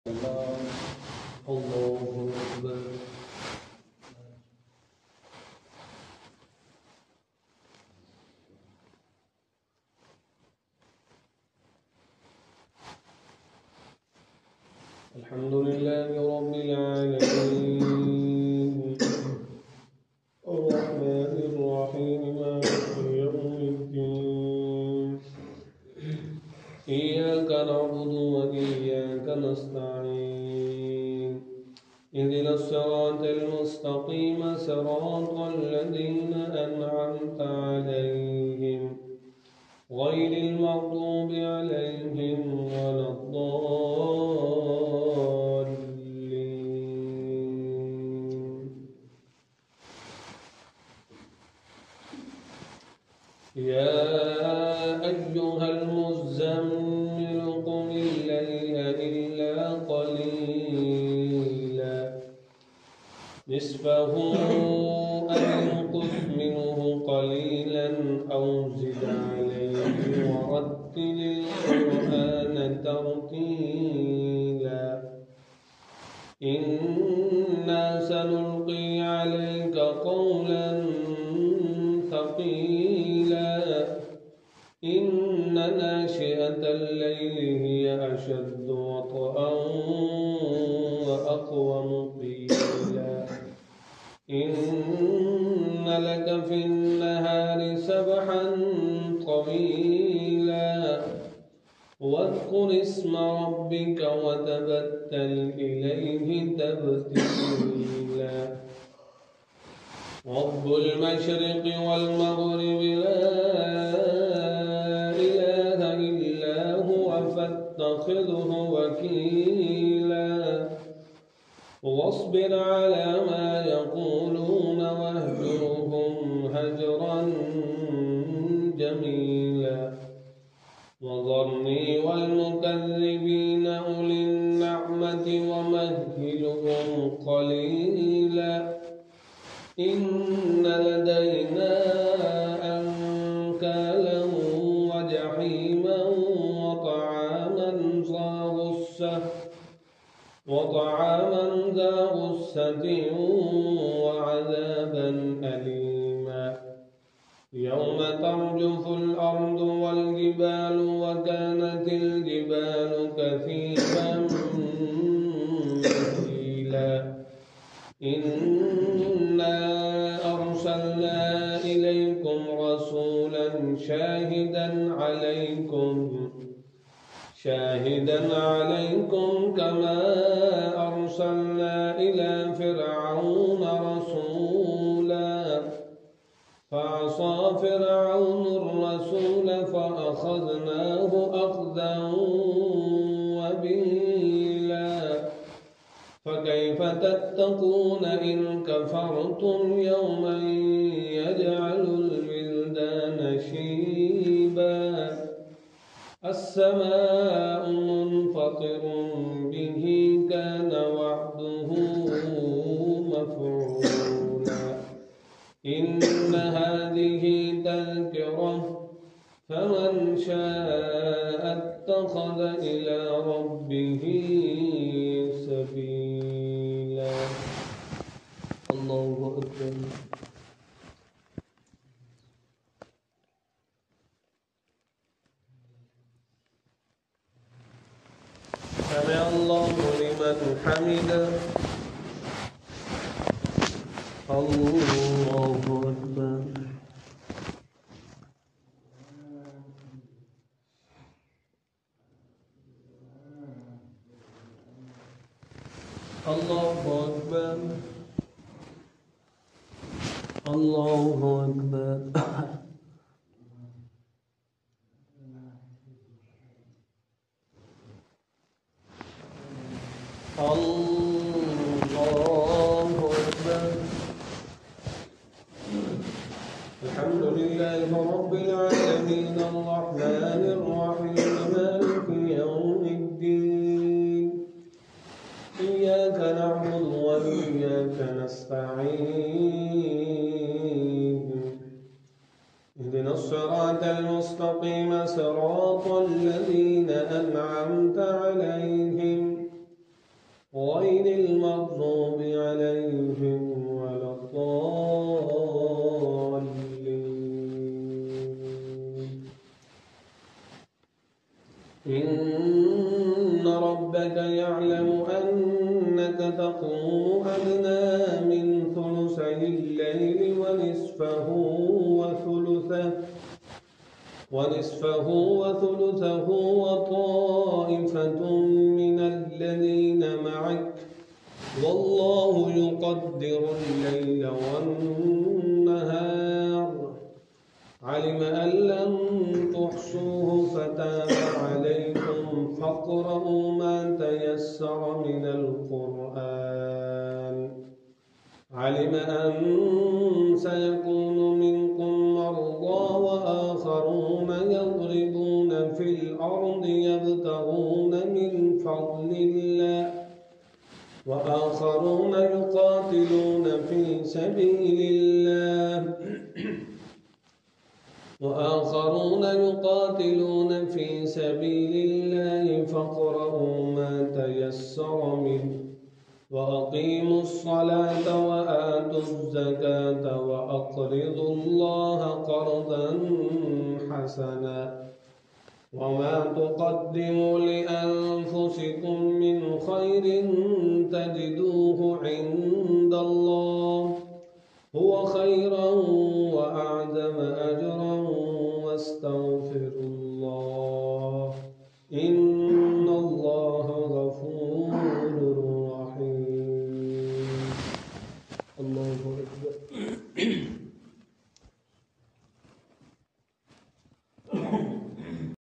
الله أكبر. الحمد لله رب العالمين الرحمن الرحيم مالك يوم الدين إياك نعبد وإياك نستعين اهدنا الصراط المستقيم صراط الذين أنعمت عليهم غير المغضوب عليهم ولا الضالين. يا أيها المزمل قم الليل إلا قليلا نصفه أو انقص منه قليلا أو زد عليه ورتل القرآن ترتيلا إنا سنلقي عليك قولا ثقيلا إن ناشئة الليل هي أشد وطئا وأقوم قيلا إن لك في النهار سبحا طويلا واذكر اسم ربك وتبتل إليه تبتيلا رب المشرق والمغرب لا إله إلا هو فاتخذه وكيلا واصبر على ما يقولون واهجرهم هجرا جميلا وذرني والمكذبين أولي النعمة ومهلهم قليلا إن لدينا أنكالا وجحيما وطعاما ذا غصة وعذابا أليما يوم ترجف الأرض والجبال وكانت الجبال كثيبا مهيلا إنا أرسلنا إليكم رسولا شاهدا عليكم كما أرسلنا إلى فرعون رسولا فعصى فرعون الرسول فأخذناه أخذا وبيلا فكيف تتقون إن كفرتم يوما يجعل الولدان شيبا السماء منفطر به كان وعده مفعولا إن هذه تذكرة فمن شاء اتخذ إلى ربه سبيلا. الله أكبر. سمع الله لمن حمده. الله أكبر. الله أكبر. الله أكبر. الله أكبر. الحمد لله رب العالمين الرحمن الرحيم مالك يوم الدين إياك نعبد وإياك نستعين اهدنا الصراط المستقيم صراط الذين أنعمت عليهم غير المغضوب عليهم ولا الضالين. إن ربك يعلم أنك تقوم أدنى من ثلثي الليل ونصفه وثلثه وطائفة من الذين معك والله يقدر الليل والنهار علم أن لن تحصوه فتاب عليكم فاقرؤوا ما تيسر من القرآن علم أن سيكون منكم مرضى وآخرون يضربون في الأرض يبتغون من فضل الله وآخرون يقاتلون في سبيل الله فاقرؤوا ما تيسر منه وأقيموا الصلاة وآتوا الزكاة وأقرضوا الله قرضا حسنا وما تقدموا لأنفسكم من خير تجدوه عند الله